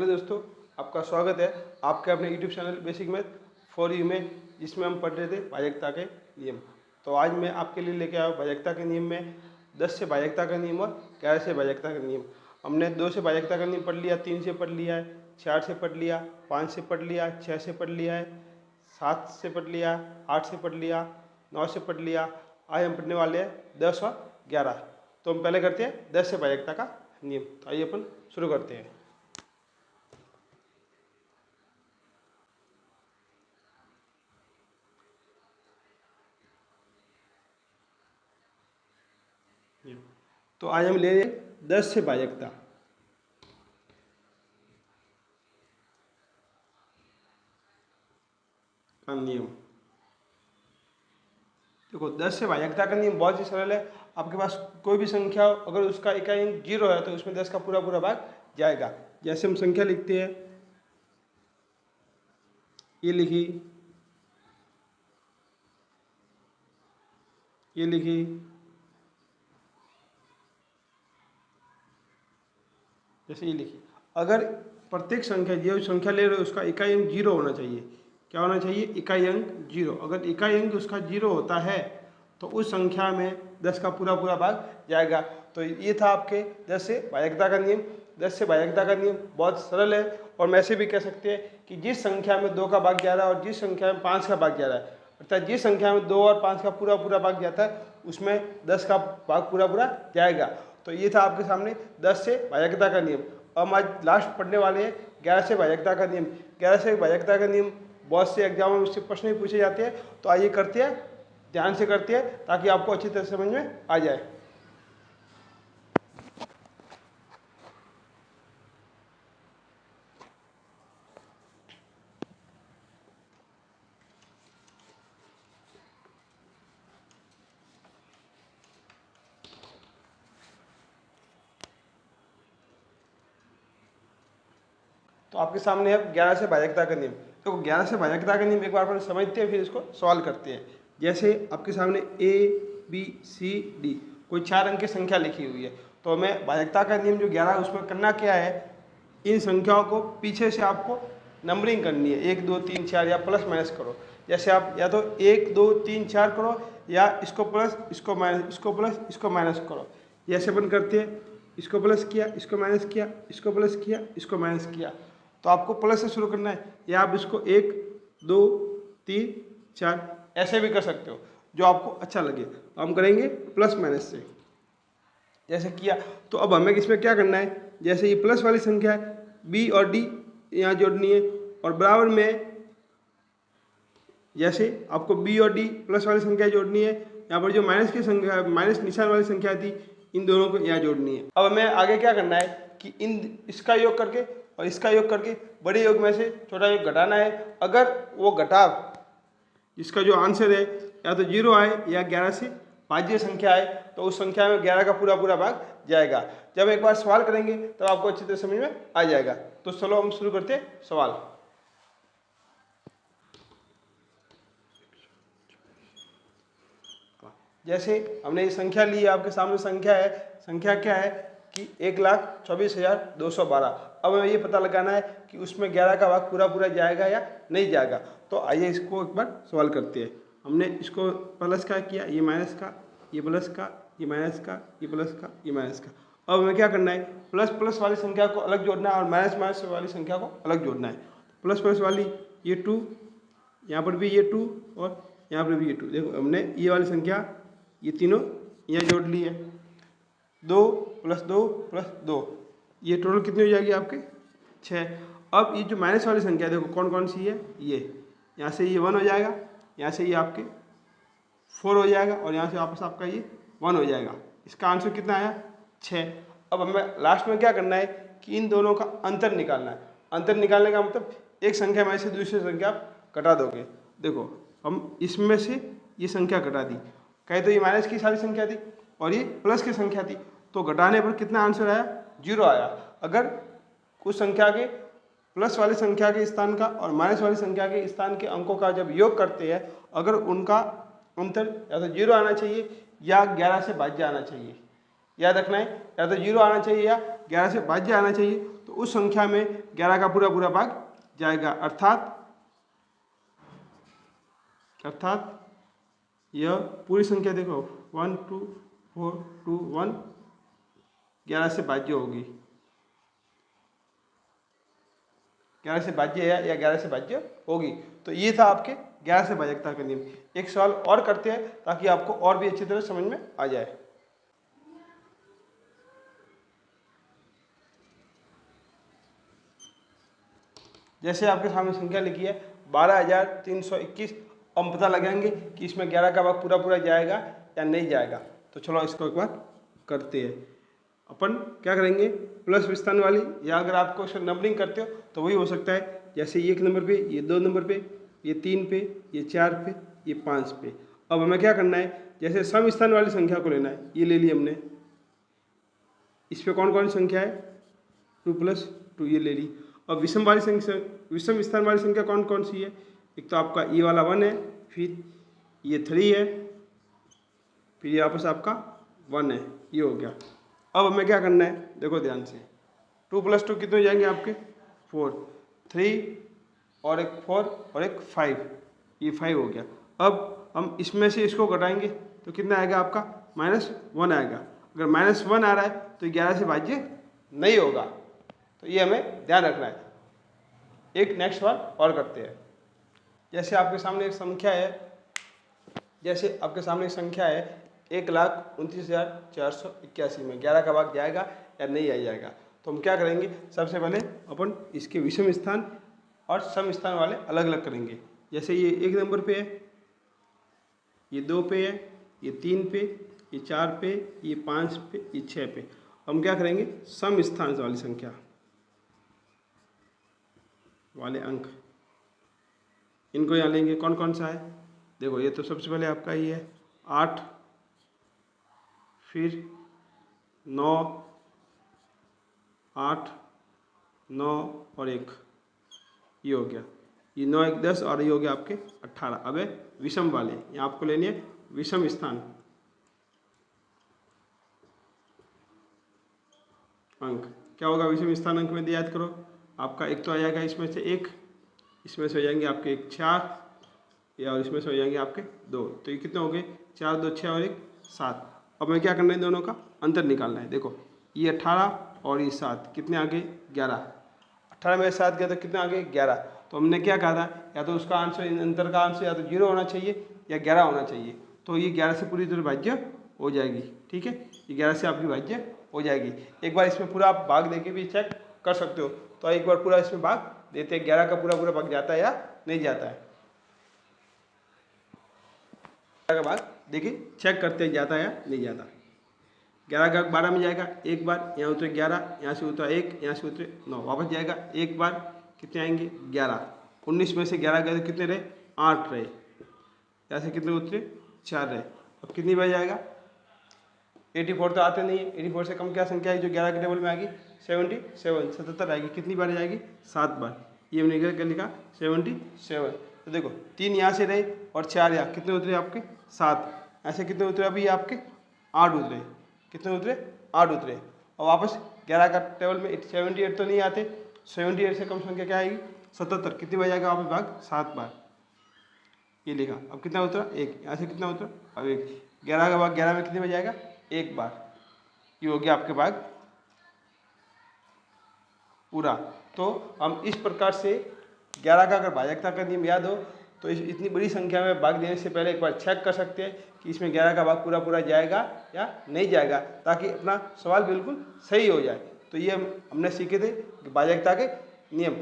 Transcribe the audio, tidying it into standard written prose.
Hello दोस्तों, आपका स्वागत है आपके अपने YouTube channel basic math for you में, जिसमें हम पढ़ रहे थे भाजकता के नियम। तो आज मैं आपके लिए लेके आया हूँ भाजकता के नियम में 10 से भाजकता का नियम और 11 से भाजकता का नियम। हमने 2 से भाजकता का नियम पढ़ लिया, 3 से पढ़ लिया है, 4 से पढ़ लिया, 5 से पढ़ लिया, 6 से पढ़ लिया है, 7 से पढ़ लिया, 8 से पढ़ लिया, 9 से पढ़ लिया। आज हम पढ़ने वाले हैं 10 और 11। तो हम पहले करते हैं 10 से भाजकता का नियम। तो आइए अपन शुरू करते हैं। तो आज हम ले रहे हैं 10 से भाजकता। का नियम देखो, 10 से भाजकता का नियम बहुत ही सरल है। आपके पास कोई भी संख्या हो, अगर उसका इकाई अंक 0 है तो उसमें 10 का पूरा पूरा भाग जाएगा। जैसे हम संख्या लिखते हैं, ये लिखी, ये लिखी, जैसे ये लिखी। अगर प्रत्येक संख्या जो संख्या ले रहे हो उसका इकाई अंक 0 होना चाहिए। क्या होना चाहिए? इकाई अंक 0। अगर इकाई अंक उसका 0 होता है तो उस संख्या में 10 का पूरा पूरा भाग जाएगा। तो ये था आपके 10 से भाजकता का नियम। 10 से भाजकता का नियम बहुत सरल है, और हम ऐसे भी कह सकते हैं कि जिस संख्या में 2 का भाग जा रहा है और जिस संख्या में 5 का भाग जा रहा है, अर्थात जिस संख्या में 2 और 5 का पूरा पूरा भाग जाता है उसमें 10 का भाग पूरा पूरा जाएगा। तो ये था आपके सामने 10 से भाजकता का नियम। अब हम आज लास्ट पढ़ने वाले हैं 11 से भाजकता का नियम। 11 से भाजकता का नियम बहुत से एग्जामों में इससे प्रश्न भी पूछे जाते हैं। तो आइए करते हैं, ध्यान से करते हैं ताकि आपको अच्छी तरह समझ में आ जाए। तो आपके सामने है 11 से भाजकता का नियम। तो 11 से भाजकता का नियम एक बार अपन समझते हैं, फिर इसको सवाल करते हैं। जैसे आपके सामने ABCD कोई 4 अंक की संख्या लिखी हुई है, तो हमें भाजकता का नियम जो 11 उसमें करना क्या है, इन संख्याओं को पीछे से आपको नंबरिंग करनी है। 1 2 3 4 या प्लस माइनस करो। जैसे आप या तो 1 2 3 4 करो, या इसको प्लस, इसको माइनस, इसको प्लस, इसको माइनस करो। जैसे अपन करते हैं, इसको प्लस किया, इसको माइनस किया, इसको प्लस किया, इसको माइनस किया। तो आपको प्लस से शुरू करना है, या आप इसको 1 2 3 4 ऐसे भी कर सकते हो, जो आपको अच्छा लगे। हम करेंगे प्लस माइनस से। जैसे किया, तो अब हमें इसमें क्या करना है, जैसे ये प्लस वाली संख्या है, B और D यहाँ जोड़नी है, और बराबर में जैसे आपको B और D प्लस वाली संख्या जोड़नी है, यहाँ पर जो माइनस की संख्या, माइनस निशान वाली संख्या थी, इन दोनों को यहाँ जोड़नी है। अब हमें आगे क्या करना है कि इसका योग करके और इसका योग करके बड़े योग में से छोटा योग घटाना है। अगर वो घटाव, इसका जो आंसर है या तो 0 आए या 11 से भाज्य संख्या आए, तो उस संख्या में 11 का पूरा पूरा भाग जाएगा। जब एक बार सवाल करेंगे तब आपको अच्छी तरह समझ में आ जाएगा। तो चलो हम शुरू करते हैं सवाल। जैसे हमने ये संख्या ली है, आपके सामने संख्या है। संख्या क्या है कि 1,24,212। अब हमें ये पता लगाना है कि उसमें 11 का भाग पूरा पूरा जाएगा या नहीं जाएगा। तो आइए इसको एक बार सवाल करते हैं। हमने इसको प्लस का किया, ये माइनस का, ये प्लस का, ये माइनस का, ये प्लस का, ये माइनस का। अब हमें क्या करना है, प्लस प्लस वाली संख्या को अलग जोड़ना है और माइनस माइनस वाली संख्या को अलग जोड़ना है। प्लस प्लस वाली ये 2, यहाँ पर भी ये 2 और यहाँ पर भी ये 2। देखो हमने ये वाली संख्या ये तीनों यहाँ जोड़ ली है। 2 + 2 + 2, ये टोटल कितनी हो जाएगी आपके 6। अब ये जो माइनस वाली संख्या देखो कौन कौन सी है, ये यहाँ से ये 1 हो जाएगा, यहाँ से ये आपके 4 हो जाएगा, और यहाँ से वापस आपका ये 1 हो जाएगा। इसका आंसर कितना आया 6। अब हमें लास्ट में क्या करना है कि इन दोनों का अंतर निकालना है। अंतर निकालने का मतलब एक संख्या में से दूसरी संख्या आप घटा दोगे। देखो हम इसमें से ये संख्या घटा दी, कहे तो ये माइनस की सारी संख्या थी और ये प्लस की संख्या थी, तो घटाने पर कितना आंसर आया 0 आया। अगर उस संख्या के प्लस वाली संख्या के स्थान का और माइनस वाली संख्या के स्थान के अंकों का जब योग करते हैं, अगर उनका अंतर या तो 0 आना चाहिए या 11 से भाज्य आना चाहिए। याद रखना है, या तो 0 आना चाहिए या 11 से भाज्य आना चाहिए। तो तो उस संख्या में 11 का पूरा पूरा भाग जाएगा, अर्थात यह पूरी संख्या देखो 1 2 4 2 1 11 से भाज्य होगी, 11 से भाज्य है या 11 से भाज्य होगी। तो ये था आपके 11 से भाजकता का नियम। एक सवाल और करते हैं ताकि आपको और भी अच्छी तरह समझ में आ जाए। जैसे आपके सामने संख्या लिखी है 12,321। हम पता लगाएंगे कि इसमें 11 का भाग पूरा पूरा जाएगा या नहीं जाएगा। तो चलो इसको एक बार करते हैं। अपन क्या करेंगे, प्लस स्थान वाली, या अगर आप क्वेश्चन नंबरिंग करते हो तो वही हो सकता है, जैसे 1 नंबर पे, ये 2 नंबर पे, ये 3 पे, ये 4 पे, ये 5 पे। अब हमें क्या करना है, जैसे सम स्थान वाली संख्या को लेना है, ये ले ली हमने। इस पे कौन कौन सी संख्या है, 2 + 2 ये ले ली। अब विषम वाली संख्या, विषम स्थान वाली संख्या कौन कौन सी है, एक तो आपका ये वाला 1 है, फिर ये 3 है, फिर ये वापस आपका 1 है, ये हो गया। अब हमें क्या करना है, देखो ध्यान से, 2 + 2 कितने हो जाएंगे आपके 4, 3 और एक 4 और एक 5, ये 5 हो गया। अब हम इसमें से इसको घटाएंगे तो कितना आएगा आपका -1 आएगा। अगर -1 आ रहा है तो 11 से भाज्य नहीं होगा, तो ये हमें ध्यान रखना है। एक नेक्स्ट सवाल और करते हैं। जैसे आपके सामने एक संख्या है, 1,29,481 में 11 का भाग जाएगा या नहीं आ जाएगा। तो हम क्या करेंगे, सबसे पहले अपन इसके विषम स्थान और सम स्थान वाले अलग अलग करेंगे। जैसे ये 1 नंबर पे है, ये 2 पे है, ये 3 पे, ये 4 पे, ये 5 पे, ये 6 पे। हम क्या करेंगे, सम स्थान वाली संख्या वाले अंक, इनको यहाँ लेंगे। कौन कौन सा है, देखो ये तो सबसे पहले आपका ये है 8, फिर 9, 8, 9 और 1, ये हो गया। ये 9 1 10 और ये हो गया आपके 18। अब है विषम वाले, यहाँ आपको लेनी है विषम स्थान अंक। क्या होगा विषम स्थान अंक में, याद करो आपका, एक तो आ जाएगा इसमें से 1, इसमें से हो जाएंगे आपके 4, या और इसमें से हो जाएंगे आपके 2। तो ये कितने हो गए, 4 2 6 और 1 7। अब हमें क्या करना है, दोनों का अंतर निकालना है। देखो ये 18 और ये 7 कितने आ गए 11। 18 में 7 गया तो कितने आ गए 11। तो हमने क्या कहा था, या तो उसका आंसर, अंतर का आंसर या तो 0 होना चाहिए या 11 होना चाहिए। तो ये 11 से पूरी तरह भाज्य हो जाएगी, ठीक है, ये 11 से आपकी भाज्य हो जाएगी। एक बार इसमें पूरा आप भाग देके भी चेक कर सकते हो। तो एक बार पूरा इसमें भाग देते हैं, 11 का पूरा पूरा भाग जाता है या नहीं जाता है, का भाग देखिए चेक करते हैं जाता है या नहीं जाता। 11 का 12 में जाएगा, एक बार यहाँ उतरे 11, यहाँ से उतरा 1, यहाँ से उतरे 9, वापस जाएगा एक बार, कितने आएंगे 11। 19 में से 11 गए तो कितने रहे 8 रहे, यहाँ से कितने उतरे 4 रहे। अब कितनी बार जाएगा, 84 तो आते नहीं है, 84 से कम क्या संख्या है जो 11 के टेबल में आएगी 77, 77 आएगी। कितनी बार जाएगी 7 बार, ये हमने क्या लिखा 77। तो देखो 3 यहाँ से रहे और 4 यहाँ, कितने उतरे आपके 7, ऐसे कितने उतरे अभी आपके 8 उतरे, कितने उतरे 8 उतरे। और वापस 11 का टेबल में 78 तो नहीं आते, 78 से कम संख्या क्या आएगी 77, कितनी बार जाएगा वापस भाग 7 बार, ये लिखा। अब कितना उतरा 1, यहाँ से कितना उतरा अब 1, 11 का भाग 11 में कितनी बार जाएगा 1 बार, ये हो गया आपके भाग पूरा। तो हम इस प्रकार से 11 का अगर भाजकता का नियम याद हो तो इतनी बड़ी संख्या में भाग देने से पहले एक बार चेक कर सकते हैं कि इसमें 11 का भाग पूरा पूरा जाएगा या नहीं जाएगा, ताकि अपना सवाल बिल्कुल सही हो जाए। तो ये हमने सीखे थे भाजकता के नियम।